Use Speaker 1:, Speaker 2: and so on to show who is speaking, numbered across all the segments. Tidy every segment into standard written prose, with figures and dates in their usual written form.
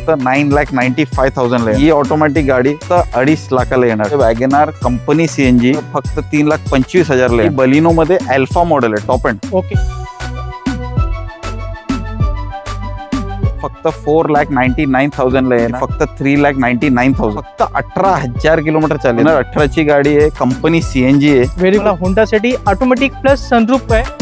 Speaker 1: फक्त 9,95,000 ला. ही ऑटोमॅटिक गाडी तर 2.5 लाखाला येणार. वॅगनार कंपनी सीएनजी फक्त 3,25,000 ला. बलिनो मध्ये अल्फा मॉडेल आहे, टॉप एंड.
Speaker 2: ओके.
Speaker 1: फक्त 4,99,000 ला येणार. फक्त 3,99,000. फक्त 18,000 किलोमीटर चालेल. 18 ची गाडी आहे, कंपनी सीएनजी आहे.
Speaker 2: Very good. Honda City automatic plus sunroof आहे.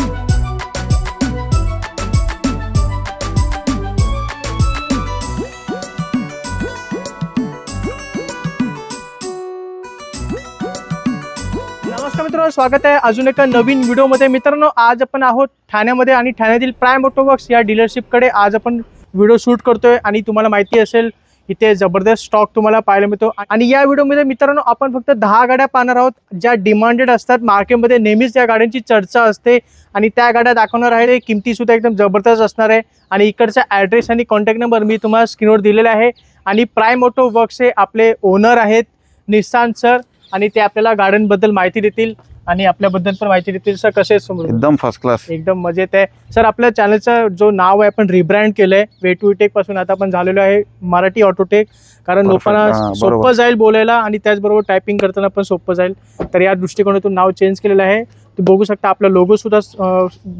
Speaker 2: नमस्कार मित्रांनो, स्वागत आहे अजून एका नवीन व्हिडिओमध्ये. मित्रांनो, आज आपण आहोत ठाण्यामध्ये आणि ठाण्यातील प्राइम ऑटोवर्क्स या डीलरशिपकडे आज आपण व्हिडिओ शूट करतोय. आणि तुम्हाला माहिती असेल इथे जबरदस्त स्टॉक तुम्हाला पाहायला मिळतो. आणि या व्हिडिओमध्ये मित्रांनो आपण फक्त 10 गाड्या पाहणार आहोत ज्या डिमांडेड असतात. मार्केटमध्ये नेहमीच या गाड्यांची चर्चा असते आणि त्या गाड्या दाखवणार आहे. किमती सुद्धा एकदम जबरदस्त असणार आहे. आणि इकडचा ॲड्रेस आणि कॉन्टॅक्ट नंबर मी तुम्हाला स्क्रीनवर दिलेला आहे. आणि प्राइम ऑटोवर्क्सचे आपले ओनर आहेत निशांत सर, आणि ते आपल्याला गाड्यांबद्दल माहिती देतील आणि आपल्याबद्दल पण माहिती देतील. सर कसे आहेत?
Speaker 1: एकदम फर्स्ट क्लास,
Speaker 2: एकदम मजेत आहे. सर आपल्या चॅनलचं जो नाव आहे आपण रिब्रँड केलंय, वे टू टेक पासून आता आपण झालेलो आहे मराठी ऑटोटेक. कारण लोकांना सोपं जाईल बोलायला आणि त्याचबरोबर टायपिंग करताना पण सोपं जाईल. तर या दृष्टिकोनातून नाव चेंज केलेलं आहे. तुम्ही बघू शकता आपला लोगो सुद्धा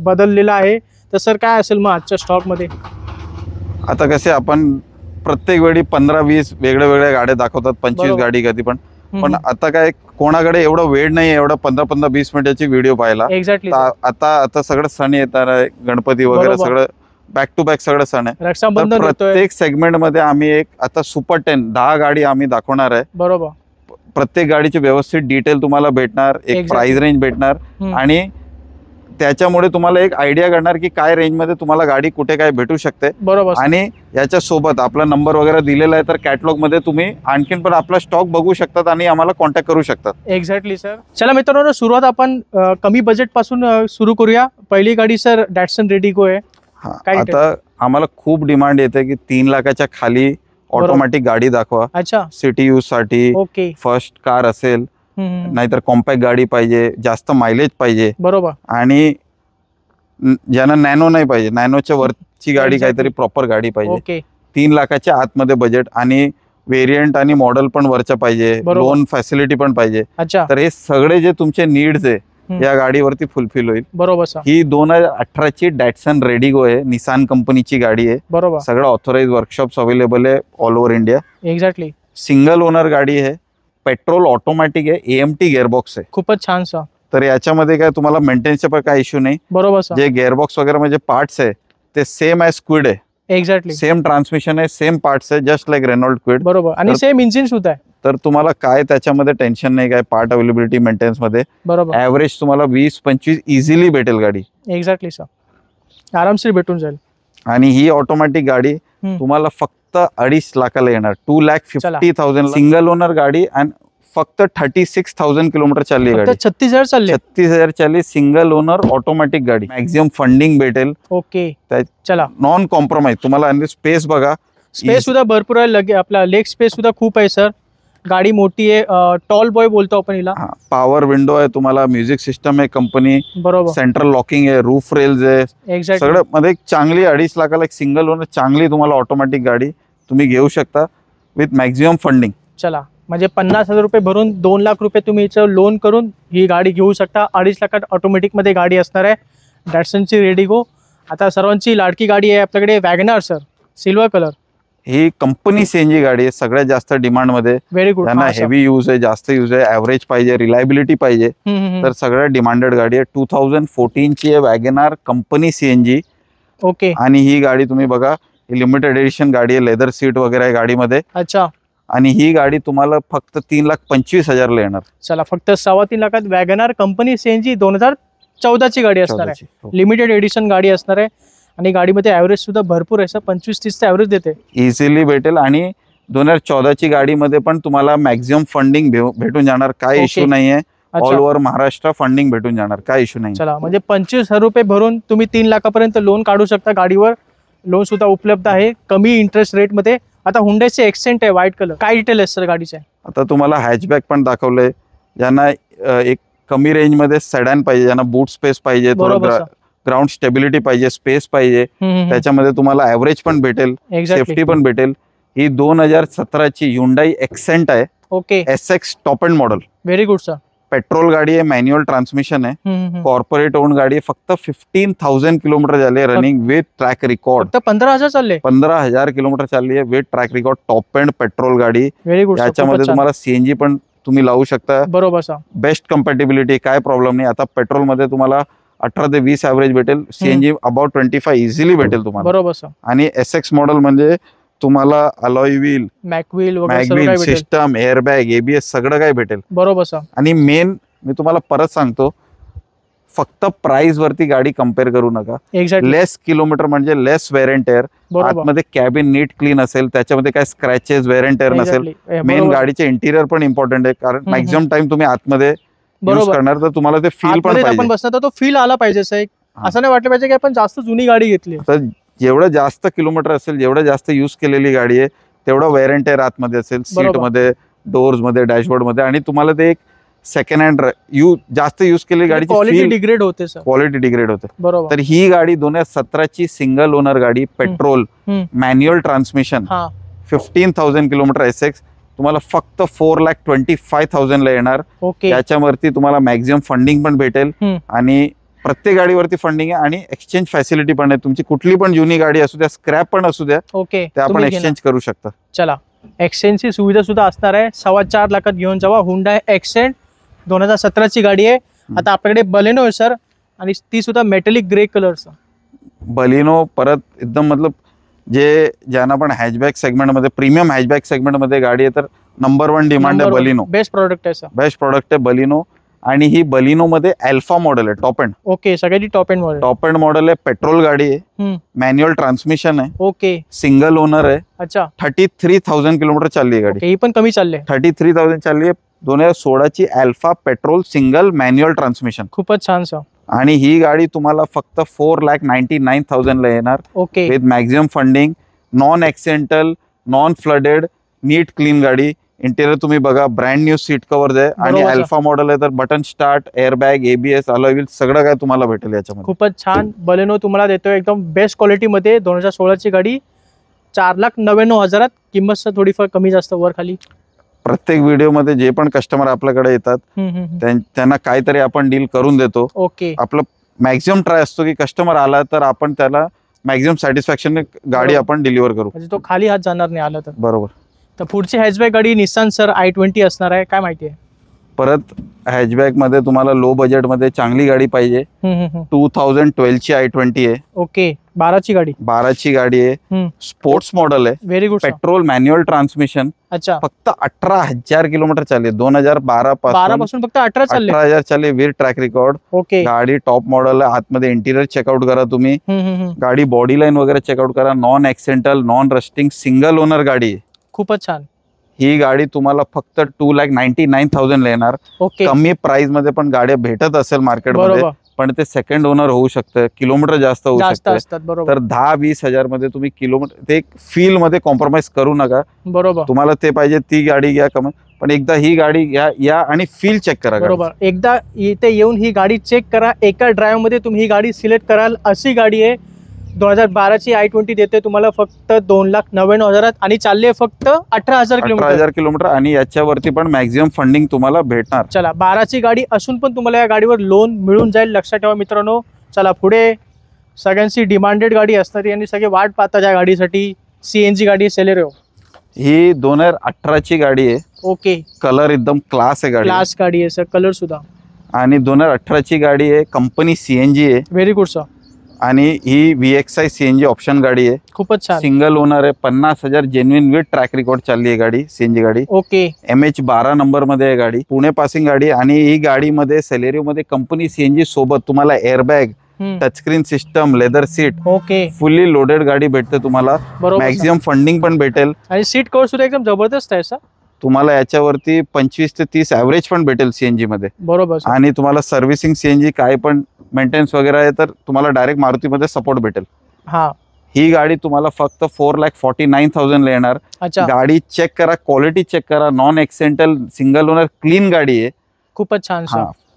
Speaker 2: बदललेला आहे. तर सर काय असेल मग आजच्या स्टॉकमध्ये?
Speaker 1: आता कसे आपण प्रत्येक वेळी 15-20 वेगळ्या गाड्या दाखवतात, 25 गाडी कधी पण आता काय कोणाकडे एवढा वेळ नाही एवढा 15-20 मिनिटाची व्हिडिओ पाहायला.
Speaker 2: एक्झॅक्टली.
Speaker 1: आता सगळं सण येतात आहे, गणपती वगैरे सगळं बॅक टू बॅक सगळं सण आहे.
Speaker 2: रक्षाबंधन.
Speaker 1: प्रत्येक सेगमेंट मध्ये आम्ही एक आता सुपर 10 गाडी आम्ही दाखवणार आहे.
Speaker 2: बरोबर.
Speaker 1: प्रत्येक गाडीची व्यवस्थित डिटेल तुम्हाला भेटणार, एक प्राइस रेंज भेटणार आणि त्याच्यामुळे तुम्हाला एक आयडिया करणार की काय रेंज मध्ये तुम्हाला गाडी कुठे काय भेटू शकते.
Speaker 2: बरोबर.
Speaker 1: आणि याच्या सोबत आपला नंबर वगैरे दिलेला आहे, तर कॅटलॉग मध्ये तुम्ही आणखीन पण आपला स्टॉक बघू शकतात आणि आम्हाला कॉन्टॅक्ट करू शकतात.
Speaker 2: Exactly sir. चला मित्रांनो, सुरुवात आपण कमी बजेट पासून सुरू करूया. पहिली गाडी सर डॅटसन रेडिगो आहे.
Speaker 1: आता आम्हाला खूप डिमांड येते की 3 लाखाच्या खाली ऑटोमॅटिक गाडी दाखवा.
Speaker 2: अच्छा.
Speaker 1: सिटी यूज साठी.
Speaker 2: ओके.
Speaker 1: फर्स्ट कार असेल, नाहीतर कॉम्पॅक्ट गाडी पाहिजे, जास्त मायलेज पाहिजे.
Speaker 2: बरोबर.
Speaker 1: आणि ज्यांना नॅनो नाही पाहिजे, नॅनोच्या वरची गाडी काहीतरी प्रॉपर गाडी पाहिजे.
Speaker 2: ओके.
Speaker 1: 3 लाखाच्या आतमध्ये बजेट आणि व्हेरियंट आणि मॉडेल पण वरच्या पाहिजे, लोन फॅसिलिटी पण पाहिजे.
Speaker 2: अच्छा.
Speaker 1: तर हे सगळे जे तुमचे नीड्स आहे या गाडीवरती फुलफिल होईल.
Speaker 2: बरोबर सर.
Speaker 1: ही 2018 ची डॅटसन रेडिगो आहे, निसान कंपनीची गाडी आहे.
Speaker 2: बरोबर.
Speaker 1: सगळं ऑथोराइज वर्कशॉप्स अवेलेबल आहे all over India.
Speaker 2: Exactly.
Speaker 1: Single owner गाडी आहे, पेट्रोल ऑटोमॅटिक आहे, AMT गिअरबॉक्स आहे.
Speaker 2: खूपच छान सर.
Speaker 1: तर याच्यामध्ये काय तुम्हाला मेंटेनन्सचा पण काय इश्यू नाही.
Speaker 2: बरोबर सर.
Speaker 1: जे गिअरबॉक्स वगैरे म्हणजे पार्ट्स आहे ते सेम आहे, स्क्विड आहे.
Speaker 2: एक्झॅक्टली. सेम
Speaker 1: ट्रान्समिशन आहे, सेम पार्ट्स आहे, जस्ट लाईक रेनॉल्ड क्विड.
Speaker 2: बरोबर. आणि सेम इंजिन सुद्धा आहे.
Speaker 1: तर तुम्हाला काय त्याच्यामध्ये टेन्शन नाही, काय पार्ट अवेलेबिलिटी मेंटेनन्स मध्ये.
Speaker 2: बरोबर.
Speaker 1: ऍव्हरेज तुम्हाला 20-25 इझिली भेटेल गाडी.
Speaker 2: एक्झॅक्टली सर, आरामशीर भेटून जाईल.
Speaker 1: आणि ही ऑटोमॅटिक गाडी तुम्हाला फक्त 2.5 लाखाला येणार. 2,50,000. सिंगल ओनर गाडी आणि फक्त 36,000 किलोमीटर चालली गाडी.
Speaker 2: 36,000 चालली.
Speaker 1: 36,000 चालली. सिंगल ओनर ऑटोमॅटिक गाडी. मॅक्झिमम फंडिंग भेटेल.
Speaker 2: ओके. चला.
Speaker 1: Non compromise. तुम्हाला आणि स्पेस बघा,
Speaker 2: स्पेस सुद्धा भरपूर आहे. आपला लेग स्पेस सुद्धा खूप आहे सर. गाडी मोठी आहे, टॉल बॉय बोलतो आपण हिला.
Speaker 1: पॉवर विंडो आहे, तुम्हाला म्युझिक सिस्टम आहे कंपनी.
Speaker 2: बरोबर.
Speaker 1: सेंट्रल लॉकिंग आहे, रूफ रेल्स आहे, सगळं मध्ये चांगली. 2.5 लाखाला एक सिंगल ओनर चांगली तुम्हाला ऑटोमॅटिक गाडी तुम्ही घेऊ शकता विथ मॅक्झिमम फंडिंग.
Speaker 2: चला, म्हणजे 50,000 रुपये भरून 2 लाख रुपये तुम्ही याचं लोन करून ही गाडी घेऊ शकता. 2.5 लाखात ऑटोमॅटिक मध्ये गाडी असणार आहे, डॅटसनची रेडिगो. आता सर्वांची लाडकी गाडी आहे आपल्याकडे वॅगनार सर, सिल्वर कलर.
Speaker 1: ही कंपनी सीएनजी गाडी आहे, सगळ्यात जास्त डिमांड मध्ये.
Speaker 2: Very good.
Speaker 1: त्यांना हेवी यूज आहे, जास्त यूज आहे, ऍव्हरेज पाहिजे, रिलायबिलिटी पाहिजे, तर सगळ्यात डिमांडेड गाडी आहे. 2014 ची आहे वॅगनार कंपनी सीएनजी.
Speaker 2: ओके.
Speaker 1: आणि ही गाडी तुम्ही बघा, लिमिटेड एडिशन गाडी आहे, लेदर सीट वगैरे आहे गाडीमध्ये.
Speaker 2: अच्छा.
Speaker 1: आणि ही गाडी तुम्हाला फक्त 3,25,000 ला येणार.
Speaker 2: चला, फक्त 3.25 लाखात वॅगनार कंपनी सीएनजी 2014 ची गाडी असणार आहे. लिमिटेड एडिशन गाडी असणार आहे. आणि गाडीमध्ये ॲव्हरेज सुद्धा भरपूर आहे सर, 25-30 ॲव्हरेज देते. इझिली
Speaker 1: भेटेल. आणि 2014 ची गाडीमध्ये पण तुम्हाला मॅक्झिमम फंडिंग भेटून जाणार, काय इश्यू नाहीये. ऑल ओव्हर महाराष्ट्र फंडिंग भेटून जाणार, काय इश्यू नाही.
Speaker 2: चला, म्हणजे 25,000 रुपये भरून तुम्ही 3 लाखापर्यंत लोन काढू शकता. गाडीवर लोन सुद्धा उपलब्ध आहे कमी इंटरेस्ट रेट मध्ये. आता हुंडाईचे एक्सेंट आहे व्हाईट कलर. काय डिटेल आहे सर गाडीचे?
Speaker 1: आता तुम्हाला हॅचबॅक पण दाखवलंय, ज्यांना एक कमी रेंज मध्ये सेडान पाहिजे, ज्यांना बूट स्पेस पाहिजे, ग्राउंड स्टेबिलिटी पाहिजे, स्पेस पाहिजे, त्याच्यामध्ये तुम्हाला ऍव्हरेज पण भेटेल, सेफ्टी पण भेटेल. ही 2017ची Hyundai Accent आहे,
Speaker 2: okay,
Speaker 1: SX top end model.
Speaker 2: Very good sir.
Speaker 1: Petrol गाडी आहे, मॅन्युअल ट्रान्समिशन आहे, कॉर्पोरेट ओन गाडी आहे. फक्त 15,000 किलोमीटर झाले रनिंग विथ ट्रॅक रेकॉर्ड.
Speaker 2: फक्त 15,000 चालले.
Speaker 1: 15,000 किलोमीटर चालली आहे with track record. Top end petrol गाडी.
Speaker 2: Very good.
Speaker 1: याच्यामध्ये तुम्हाला सीएनजी पण तुम्ही लावू शकता.
Speaker 2: बरोबर सर.
Speaker 1: बेस्ट कम्पॅटिबिलिटी, काय प्रॉब्लेम नाही. आता पेट्रोल मध्ये तुम्हाला 18 ते 20 ऍव्हरेज भेटेल, सीएनजी अबाउट 25 इझिली भेटेल तुम्हाला.
Speaker 2: बरोबर सर.
Speaker 1: आणि SX मॉडेल म्हणजे तुम्हाला alloy wheel, mag wheel system, airbag, ABS सगळं काही भेटेल.
Speaker 2: बरोबर सर.
Speaker 1: आणि मेन मी तुम्हाला परत सांगतो, फक्त प्राइस वरती गाडी कम्पेअर करू नका. लेस किलोमीटर म्हणजे लेस वेअर अँड टेअर. आतमध्ये कॅबिन नीट क्लीन असेल, त्याच्यामध्ये काय स्क्रॅचेस, वेअर अँड टेअर नसेल. मेन गाडीचे इंटिरियर पण इम्पॉर्टंट आहे, कारण मॅक्झिमम टाइम तुम्ही आतमध्ये यूज करणार, तर तुम्हाला ते फील पण पाहिजे.
Speaker 2: बसणार तर तो फील आला पाहिजे. असं नाही वाटलं पाहिजे की आपण जास्त जुनी गाडी घेतली.
Speaker 1: तर जेवढं जास्त किलोमीटर असेल, जेवढं जास्त यूज केलेली गाडी आहे, तेवढं वेअर अँड टेअर आतमध्ये असेल, सीट मध्ये, डोर्स मध्ये, डॅशबोर्ड मध्ये. आणि तुम्हाला ते एक सेकंड हँड जास्त यूज केलेली गाडीची
Speaker 2: क्वालिटी डिग्रेड होते सर.
Speaker 1: क्वालिटी डिग्रेड होते.
Speaker 2: बरोबर.
Speaker 1: तर ही गाडी 2017ची सिंगल ओनर गाडी, petrol, manual transmission, 15,000 kilometre SX तुम्हाला फक्त 4,25,000 ला येणार.
Speaker 2: ओके.
Speaker 1: याच्यावरती तुम्हाला मॅक्झिमम फंडिंग पण भेटेल, आणि प्रत्येक गाडीवरती फंडिंग आहे, आणि एक्सचेंज फॅसिलिटी पण आहे. तुमची कुठली पण जुनी गाडी असू द्या, स्क्रॅप पण असू द्या,
Speaker 2: ओके,
Speaker 1: ते आपण एक्सचेंज करू शकता.
Speaker 2: चला, एक्सचेंजची सुविधा सुद्धा असणार आहे. 4.25 लाखात घेऊन जावा. Hyundai Accent 2017ची गाडी आहे. आता आपल्याकडे बलेनो आहे सर, आणि ती सुद्धा मेटलिक ग्रे कलरचा
Speaker 1: बलिनो. परत एकदम मतलब ज्यांना पण हॅचबॅक सेगमेंटमध्ये, प्रीमियम हॅचबॅक सेगमेंटमध्ये गाडी आहे, तर नंबर 1 डिमांड आहे बलिनो.
Speaker 2: बेस्ट प्रोडक्ट आहे सर.
Speaker 1: बेस्ट प्रोडक्ट आहे बलिनो. आणि ही बलिनो मध्ये अल्फा मॉडेल आहे, टॉप एंड.
Speaker 2: ओके, सगळ्याची top end model.
Speaker 1: Top end model आहे, पेट्रोल गाडी आहे, मॅन्युअल ट्रान्समिशन आहे.
Speaker 2: ओके.
Speaker 1: सिंगल ओनर आहे.
Speaker 2: अच्छा.
Speaker 1: 33,000 किलोमीटर चालली आहे गाडी.
Speaker 2: ही पण कमी चालली आहे.
Speaker 1: 33,000 चालली आहे. 2016ची Alpha petrol single manual transmission.
Speaker 2: खूपच छान सर.
Speaker 1: आणि ही गाडी तुम्हाला फक्त 4,99,000 ला येणार.
Speaker 2: Okay.
Speaker 1: With maximum funding, non accidental, non flooded, neat clean गाडी. इंटेरियर तुम्ही बघा, ब्रँड न्यू सीट कव्हर आहे, आणि अल्फा मॉडेल आहे, तर button start, airbag, ABS, alloy wheel सगळं काय तुम्हाला भेटेल याच्यामध्ये.
Speaker 2: खूपच छान बलेनो तुम्हाला देतोय, एकदम बेस्ट क्वालिटी मध्ये. 2016ची गाडी 4,99,000. किंमत थोडीफार कमी जास्त वर खाली.
Speaker 1: प्रत्येक व्हिडिओमध्ये जे पण कस्टमर आपल्याकडे येतात, त्यांना काहीतरी आपण डील करून देतो.
Speaker 2: ओके.
Speaker 1: आपलं मॅक्झिमम ट्राय असतो की कस्टमर आला तर आपण त्याला मॅक्झिमम सॅटिस्फॅक्शन गाडी आपण डिलिव्हर करू,
Speaker 2: म्हणजे तो खाली हात जाणार नाही आला तर.
Speaker 1: बरोबर.
Speaker 2: तर पुढची हॅचबॅक गाडी निसान सर i20 असणार आहे, काय माहिती आहे?
Speaker 1: परत हॅचबॅक मध्ये तुम्हाला लो बजेट मध्ये चांगली गाडी पाहिजे. 2012ची i20 आहे.
Speaker 2: ओके. 12ची गाडी.
Speaker 1: 12ची गाडी आहे, स्पोर्ट्स मॉडेल आहे.
Speaker 2: Very good.
Speaker 1: Petrol manual transmission.
Speaker 2: अच्छा.
Speaker 1: फक्त 18,000 किलोमीटर चालली. 2012
Speaker 2: पासून फक्त
Speaker 1: 18,000 चालली विथ ट्रॅक रेकॉर्ड.
Speaker 2: ओके.
Speaker 1: गाडी टॉप मॉडेल आहे. आतमध्ये इंटिरियर चेकआउट करा तुम्ही. गाडी बॉडी लाईन वगैरे चेकआउट करा. Non accidental, non rusting, single owner गाडी आहे.
Speaker 2: खूपच छान.
Speaker 1: ही गाडी तुम्हाला फक्त 2,99,000 ला येणार.
Speaker 2: ओके.
Speaker 1: कमी प्राइस मध्ये पण गाड्या भेटत असेल मार्केटमध्ये, पण ते सेकंड ओनर होऊ शकतं, किलोमीटर जास्त होऊ शकतं. तर 10-20 हजार मध्ये तुम्ही किलोमीटर, ते फील मध्ये कॉम्प्रोमाइज करू नका.
Speaker 2: बरोबर.
Speaker 1: तुम्हाला ते पाहिजे ती गाडी घ्या, पण एकदा ही गाडी या आणि फील चेक करा.
Speaker 2: बरोबर. एकदा इथे येऊन ही गाडी चेक करा. एका ड्राईव्ह मध्ये तुम्ही ही गाडी सिलेक्ट कराल अशी गाडी आहे. 2012ची i20 देते तुम्हाला फक्त 2,99,000 आणि चालले फक्त 18,000
Speaker 1: किलोमीटर, आणि याच्यावरती पण मॅक्झिमम फंडिंग तुम्हाला भेटणार.
Speaker 2: चला, 12ची गाडी असून पण तुम्हाला या गाडीवर लोन मिळून जाईल, लक्षात ठेवा मित्रांनो. चला पुढे, सगळ्यांची डिमांडेड गाडी असणारी आणि सगळे वाट पाहतात या गाडीसाठी, CNG गाडी सेलेरिओ.
Speaker 1: ही 2018ची गाडी आहे.
Speaker 2: ओके.
Speaker 1: कलर एकदम क्लास आहे गाडी.
Speaker 2: क्लास गाडी आहे सर, कलर सुद्धा.
Speaker 1: आणि 2018ची गाडी आहे, कंपनी CNG आहे.
Speaker 2: Very good sir.
Speaker 1: आणि ही VXI CNG ऑप्शन गाडी आहे.
Speaker 2: खूपच छान.
Speaker 1: सिंगल ओनर आहे. 50,000 जेन्युइन विथ ट्रॅक रेकॉर्ड चालली आहे गाडी, CNG गाडी.
Speaker 2: ओके.
Speaker 1: MH12 नंबर मध्ये आहे गाडी, पुणे पासिंग गाडी. आणि ही गाडीमध्ये सेलेरिओ मध्ये कंपनी CNG सोबत तुम्हाला airbag, touchscreen system, leather seat,
Speaker 2: okay,
Speaker 1: fully loaded गाडी भेटते तुम्हाला. मॅक्झिमम फंडिंग पण भेटेल,
Speaker 2: आणि सीट कव्हर सुद्धा एकदम जबरदस्त आहे सर.
Speaker 1: तुम्हाला याच्यावरती 25 ते 30 ऍव्हरेज पण भेटेल CNG मध्ये.
Speaker 2: बरोबर. आणि
Speaker 1: तुम्हाला सर्व्हिसिंग CNG काय पण मेंटेनन्स वगैरे आहे तर तुम्हाला डायरेक्ट मारुतीमध्ये सपोर्ट भेटेल.
Speaker 2: हा.
Speaker 1: ही गाडी तुम्हाला फक्त 4,49,000 ला येणार. गाडी चेक करा, क्वालिटी चेक करा, non accidental, single owner, clean गाडी आहे.
Speaker 2: खूपच छान.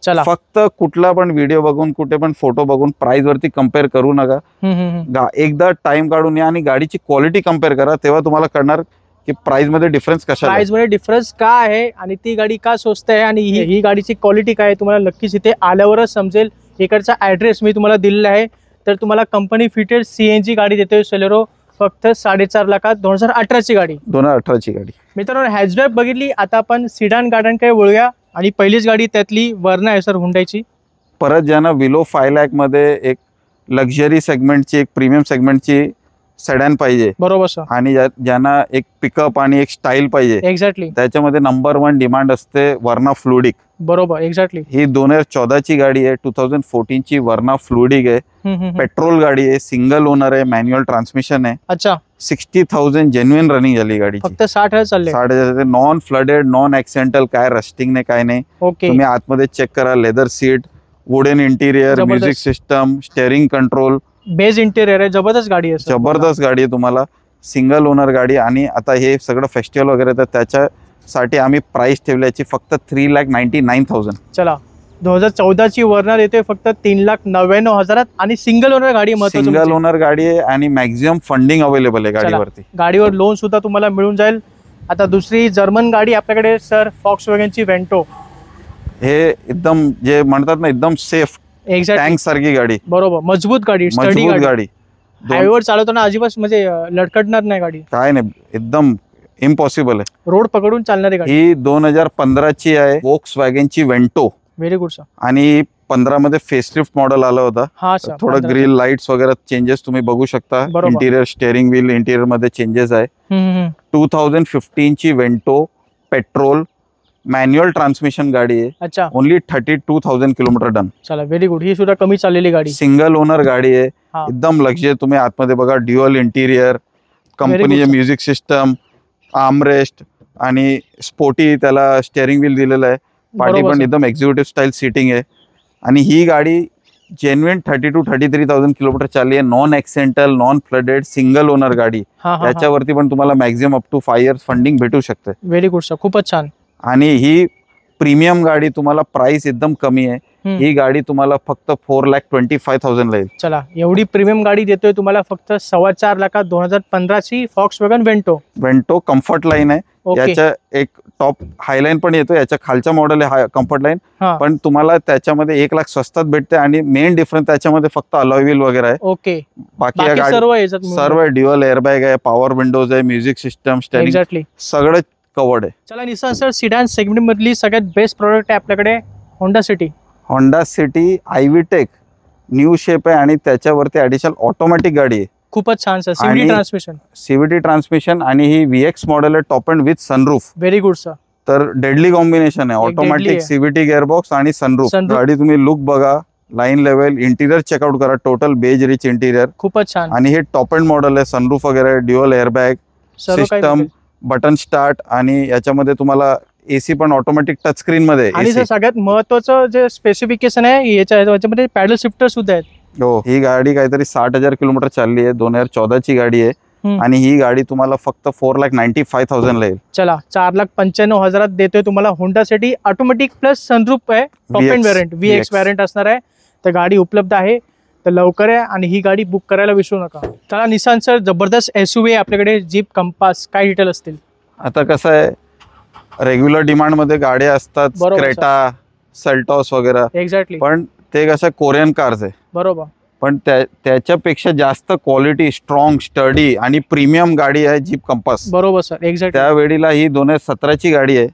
Speaker 2: चला,
Speaker 1: फक्त कुठला पण व्हिडिओ बघून, कुठे पण फोटो बघून प्राइस वरती कम्पेअर करू नका. एकदा टाइम काढून या आणि गाडीची क्वालिटी कम्पेअर करा, तेव्हा तुम्हाला कळणार की प्राइस मध्ये डिफरन्स कशा
Speaker 2: प्राइस मध्ये डिफरन्स का आहे आणि ती गाडी का स्वस्त आहे आणि ही गाडीची क्वालिटी काय आहे तुम्हाला नक्कीच इथे आल्यावरच समजेल. इकडचा ऍड्रेस मी तुम्हाला दिलेला आहे. तर तुम्हाला कंपनी फिटेड CNG गाडी देतोय सेलेरो फक्त 4.5 लाखात 2018ची गाडी.
Speaker 1: 2018ची गाडी.
Speaker 2: मित्रांनो हॅचबॅक बघितली, आता आपण सिडान गाड्यांकडे वळूया आणि पहिलीच गाडी त्यातली वर्ना आहे सर हुंडाईची.
Speaker 1: परत ज्यांना बिलो 5 लाख मध्ये एक लक्झरी सेगमेंटची एक प्रीमियम सेगमेंटची सेडॅन पाहिजे
Speaker 2: बरोबर सर
Speaker 1: आणि ज्यांना एक पिकअप आणि एक स्टाईल पाहिजे
Speaker 2: एक्झॅक्टली
Speaker 1: त्याच्यामध्ये नंबर 1 डिमांड असते वर्ना फ्लुडिक.
Speaker 2: बरोबर एक्झॅक्टली
Speaker 1: ही 2014ची गाडी आहे. 2014ची वर्ना फ्लुडिक आहे. पेट्रोल गाडी आहे, सिंगल ओनर आहे, मॅन्युअल ट्रान्समिशन आहे.
Speaker 2: अच्छा
Speaker 1: 60,000 जेन्युइन रनिंग झाली गाडी.
Speaker 2: फक्त 60,000 चालले.
Speaker 1: 60,000 नॉन फ्लडेड नॉन ऍक्सिडेंटल, काय रस्टिंग नाही काय नाही.
Speaker 2: ओके
Speaker 1: तुम्ही आतमध्ये चेक करा, लेदर सीट, वुडन इंटिरियर,
Speaker 2: जबरदस्त.
Speaker 1: Music system, steering control,
Speaker 2: base interior आहे. जबरदस्त गाडी आहे sir.
Speaker 1: जबरदस्त गाडी आहे. तुम्हाला सिंगल ओनर गाडी आणि आता हे सगळं फेस्टिवल वगैरे तर त्याच्यासाठी आम्ही प्राइस ठेवल्याची फक्त 3,99,000.
Speaker 2: चला 2014ची वर्ना देतोय फक्त 3,99,000 आणि सिंगल ओनर गाडी महत्वाचं
Speaker 1: सिंगल
Speaker 2: म्हणजे.
Speaker 1: ओनर गाडी आहे आणि मॅक्झिमम फंडिंग अवेलेबल आहे गाडीवरती.
Speaker 2: गाडीवर लोन सुद्धा तुम्हाला मिळून जाईल. आता दुसरी जर्मन गाडी आपल्याकडे सर फॉक्सवॅगनची वेंटो.
Speaker 1: हे एकदम जे म्हणतात ना एकदम सेफ
Speaker 2: एक्झॅक्ट
Speaker 1: टँक सारखी गाडी,
Speaker 2: बरोबर मजबूत गाडी स्टडी
Speaker 1: मजबूत
Speaker 2: गाडी.
Speaker 1: गाडी.
Speaker 2: हायवेवर चालवताना अजिबात म्हणजे लटकटणार नाही गाडी.
Speaker 1: काय नाही, एकदम इम्पॉसिबल आहे.
Speaker 2: रोड पकडून चालणारी गाडी.
Speaker 1: ही 2015ची आहे, वोक्सवॅगनची वेंटो
Speaker 2: व्हेरी गुड सर.
Speaker 1: आणि 15 मध्ये फेसलिफ्ट मॉडेल आला होता.
Speaker 2: हा सर
Speaker 1: थोडं ग्रिल लाईट्स वगैरे चेंजेस तुम्ही बघू शकता.
Speaker 2: बरोबर.
Speaker 1: इंटिरियर स्टेअरिंग व्हील इंटिरियर मध्ये चेंजेस आहे. 2015ची वेंटो पेट्रोल मॅन्युअल ट्रान्समिशन गाडी आहे.
Speaker 2: अच्छा
Speaker 1: ओनली 32,000 किलोमीटर डन.
Speaker 2: चला व्हेरी गुड. ही सुद्धा कमी चाललेली गाडी.
Speaker 1: सिंगल ओनर गाडी आहे.
Speaker 2: हा.
Speaker 1: एकदम लक्झरी. तुम्ही आतमध्ये बघा ड्युअल इंटिरियर, कंपनीचे
Speaker 2: sir.
Speaker 1: म्युझिक सिस्टम, आर्मरेस्ट आणि स्पोर्टी त्याला स्टेअरिंग व्हील दिलेलं आहे. पाठी
Speaker 2: बरोबर
Speaker 1: पण
Speaker 2: sir.
Speaker 1: एकदम एक्झिक्युटिव्ह स्टाईल सीटिंग आहे. आणि ही गाडी जेन्युइन 33,000 किलोमीटर चालली आहे. Non accidental non flooded single owner गाडी.
Speaker 2: हा हा
Speaker 1: त्याच्यावरती पण तुम्हाला maximum up to 5 years funding भेटू शकते.
Speaker 2: Very good sir. खूपच छान.
Speaker 1: आणि ही प्रीमियम गाडी तुम्हाला प्राइस एकदम कमी आहे. ही गाडी तुम्हाला फक्त 4,25,000 ला येईल.
Speaker 2: चला एवढी प्रीमियम गाडी देतोय तुम्हाला फक्त 4.25 लाखात 2015ची Volkswagen Vento.
Speaker 1: Vento comfort line आहे.
Speaker 2: ओके
Speaker 1: याच्या एक टॉप हायलाईन पण येतो. याच्या खालच्या मॉडेल आहे कम्फर्ट लाईन,
Speaker 2: हा.
Speaker 1: पण तुम्हाला त्याच्यामध्ये 1 लाख स्वस्तात भेटते आणि मेन डिफरन्स त्याच्यामध्ये फक्त अलॉय व्हील वगैरे आहे.
Speaker 2: ओके
Speaker 1: बाकी या
Speaker 2: बाकी
Speaker 1: गाडी
Speaker 2: सर्व याच्यात
Speaker 1: सर्व ड्युअल एअरबॅग आहे, पॉवर विंडोज आहे, म्युझिक सिस्टम, स्टेअरिंग
Speaker 2: एक्झॅक्टली
Speaker 1: सगळं कवर्ड आहे.
Speaker 2: चला निसान सर सिडान सेगमेंट मधली सगळ्यात बेस्ट प्रोडक्ट आहे आपल्याकडे Honda City.
Speaker 1: Honda City iVTEC new shape आहे आणि त्याच्यावरती ऍडिशनल ऑटोमॅटिक गाडी आहे.
Speaker 2: खूपच छान सर. सीव्हीडी
Speaker 1: आणि-
Speaker 2: ट्रान्समिशन.
Speaker 1: सीव्हीटी ट्रान्समिशन आणि ही VX मॉडेल आहे top end with sunroof.
Speaker 2: Very good sir.
Speaker 1: तर डेडली कॉम्बिनेशन आहे.
Speaker 2: एक deadly
Speaker 1: ऑटोमॅटिक
Speaker 2: आहे.
Speaker 1: सीव्हीटी गिअरबॉक्स आणि सनरूफ.
Speaker 2: Sunroof.
Speaker 1: गाडी तुम्ही लुक बघा, लाईन लेवल, इंटिरियर चेकआउट करा. टोटल बेज रिच इंटिरियर
Speaker 2: खूपच छान.
Speaker 1: आणि हे टॉप अँड मॉडेल आहे. सनरूफ वगैरे, ड्युअल एअरबॅग
Speaker 2: सर्व काही
Speaker 1: सिस्टम,
Speaker 2: भेटेल.
Speaker 1: बटन स्टार्ट आणि याच्यामध्ये तुम्हाला AC पण ऑटोमॅटिक टच स्क्रीन मध्ये
Speaker 2: आणि
Speaker 1: AC.
Speaker 2: सर सगळ्यात महत्वाचं जे स्पेसिफिकेशन आहे याच्यामध्ये पॅडल शिफ्टर सुद्धा आहेत.
Speaker 1: हो, ही गाडी काहीतरी 60,000 किलोमीटर चालली आहे. 2014ची गाडी आहे.
Speaker 2: हम्म.
Speaker 1: आणि ही गाडी तुम्हाला फक्त 4,95,000 ला येईल.
Speaker 2: चला 4,95,000 देतोय तुम्हाला Honda City automatic plus sunroof आहे. Top end
Speaker 1: VX.
Speaker 2: Variant VX variant असणार आहे. तर गाडी उपलब्ध आहे. तर लवकर आहे आणि ही गाडी बुक करायला विसरू नका. चला निसान सर जबरदस्त SUV आहे आपल्याकडे जीप कंपास. काय डिटेल असतील?
Speaker 1: आता कसं आहे, रेग्युलर डिमांड मध्ये गाड्या असतात,
Speaker 2: बरोबर,
Speaker 1: क्रेटा, सेल्टॉस वगैरे,
Speaker 2: एक्झॅक्टली
Speaker 1: पण ते कसं कोरियन कार्स आहे.
Speaker 2: बरोबर.
Speaker 1: पण त्याच्यापेक्षा जास्त क्वालिटी, स्ट्रॉंग, स्टडी आणि प्रीमियम गाडी आहे जीप कंपास.
Speaker 2: बरोबर सर एक्झॅक्टली.
Speaker 1: त्यावेळीला ही 2017ची गाडी आहे.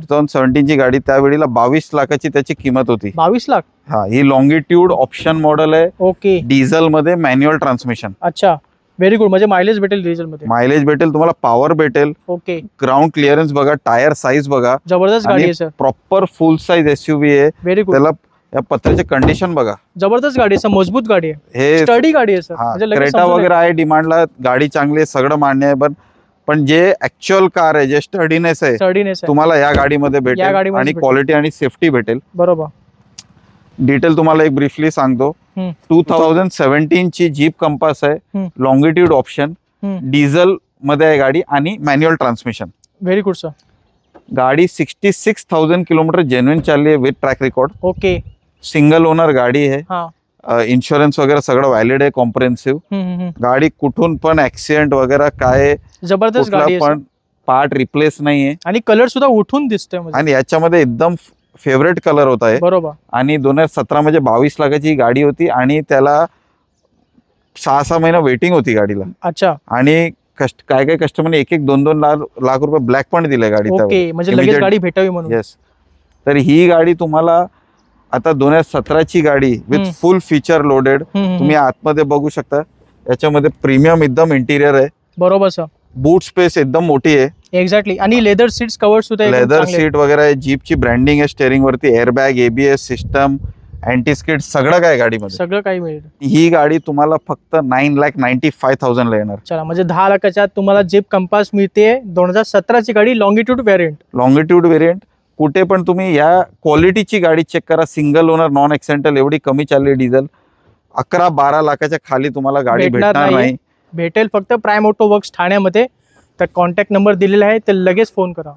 Speaker 1: 2017ची गाडी त्यावेळीला 22 लाखाची त्याची किंमत होती.
Speaker 2: 22 लाख.
Speaker 1: हा, ही लॉंगिट्यूड ऑप्शन मॉडेल आहे.
Speaker 2: ओके
Speaker 1: डिझेल मध्ये मॅन्युअल ट्रान्समिशन.
Speaker 2: अच्छा व्हेरी गुड. म्हणजे मायलेज भेटेल डिझेल मध्ये.
Speaker 1: मायलेज भेटेल तुम्हाला, पॉवर भेटेल,
Speaker 2: ओके
Speaker 1: ग्राउंड क्लिअरन्स बघा, टायर साईज बघा.
Speaker 2: जबरदस्त गाडी आहे सर.
Speaker 1: प्रॉपर फुल साईज SUV आहे.
Speaker 2: Very good.
Speaker 1: त्याला या पत्र्याचे कंडिशन बघा.
Speaker 2: जबरदस्त गाडी आहे सर. मजबूत गाडी आहे.
Speaker 1: हे
Speaker 2: स्टडी गाडी आहे सर. म्हणजे लगेच
Speaker 1: क्रेटा
Speaker 2: समजून
Speaker 1: वगैरे आहे डिमांडला, गाडी चांगली आहे, सगळं मान्य आहे. पण जे ऍक्च्युअल कार आहे, जे स्टडीनेस आहे,
Speaker 2: स्टडीनेस आहे.
Speaker 1: तुम्हाला या गाडीमध्ये
Speaker 2: या
Speaker 1: भेटेल
Speaker 2: गाडीमध्ये
Speaker 1: आणि
Speaker 2: भेटेल.
Speaker 1: क्वालिटी आणि सेफ्टी भेटेल.
Speaker 2: बरोबर.
Speaker 1: डिटेल तुम्हाला एक ब्रीफली सांगतो. 2017ची जीप कंपास आहे. लॉंगिट्यूड ऑप्शन, डिझेल मध्ये आहे गाडी आणि manual transmission.
Speaker 2: Very good sir.
Speaker 1: गाडी 66,000 किलोमीटर जेन्युइन चालली आहे with track record.
Speaker 2: Okay
Speaker 1: single owner गाडी आहे.
Speaker 2: हा
Speaker 1: इन्शुरन्स वगैरे सगळं व्हॅलिड आहे, कॉम्प्रिहेन्सिव्ह. गाडी कुठून पण ऍक्सिडेंट वगैरे काय
Speaker 2: जबरदस्त
Speaker 1: कुठला
Speaker 2: गाडी आहे
Speaker 1: पण पार्ट रिप्लेस नाहीये
Speaker 2: आणि कलर सुद्धा उठून दिसतोय म्हणजे.
Speaker 1: आणि याच्यामध्ये एकदम फेवरेट कलर होत आहे.
Speaker 2: बरोबर.
Speaker 1: आणि 2017 म्हणजे 22 लाखाची ही गाडी होती आणि त्याला 6-6 महिना वेटिंग होती गाडीला.
Speaker 2: अच्छा.
Speaker 1: आणि काय काय कस्टमरने 1-2 लाख रुपये ब्लॅक पण दिले गाडीचा.
Speaker 2: ओके, म्हणजे लगेच गाडी भेटावी म्हणून.
Speaker 1: येस. तर ही गाडी तुम्हाला आता 2017ची गाडी विथ फुल फीचर लोडेड तुम्ही आतमध्ये बघू शकता. याच्यामध्ये प्रीमियम एकदम इंटिरियर आहे.
Speaker 2: बरोबर सर.
Speaker 1: बूट स्पेस एकदम मोठी आहे.
Speaker 2: एक्झॅक्टली. आणि लेदर सीट्स कव्हर सुद्धा
Speaker 1: लेदर सीट वगैरे आहे. जीपची ब्रँडिंग आहे स्टेअरिंग वरती. Airbag, ABS system, anti skid सगळं काय गाडीमध्ये.
Speaker 2: सगळं काही मिळेल.
Speaker 1: ही गाडी तुम्हाला फक्त 9,95,000 ला येणार.
Speaker 2: चला, म्हणजे 10 लाखाच्या तुम्हाला जीप कंपास मिळते. 2017ची गाडी लॉंगिट्यूड व्हेरियंट.
Speaker 1: लॉंगिट्यूड व्हेरियंट. कुठे पण तुम्ही या क्वालिटीची गाडी चेक करा. सिंगल ओनर नॉन एक्सेंटल एवढी कमी चालली डिझेल 11-12 लाखाच्या खाली तुम्हाला गाडी भेटणार नाही.
Speaker 2: भेटेल फक्त प्राईम ऑटो वर्क्स ठाण्यामध्ये. तर कॉन्टॅक्ट नंबर दिलेला आहे, ते लगेच फोन करा.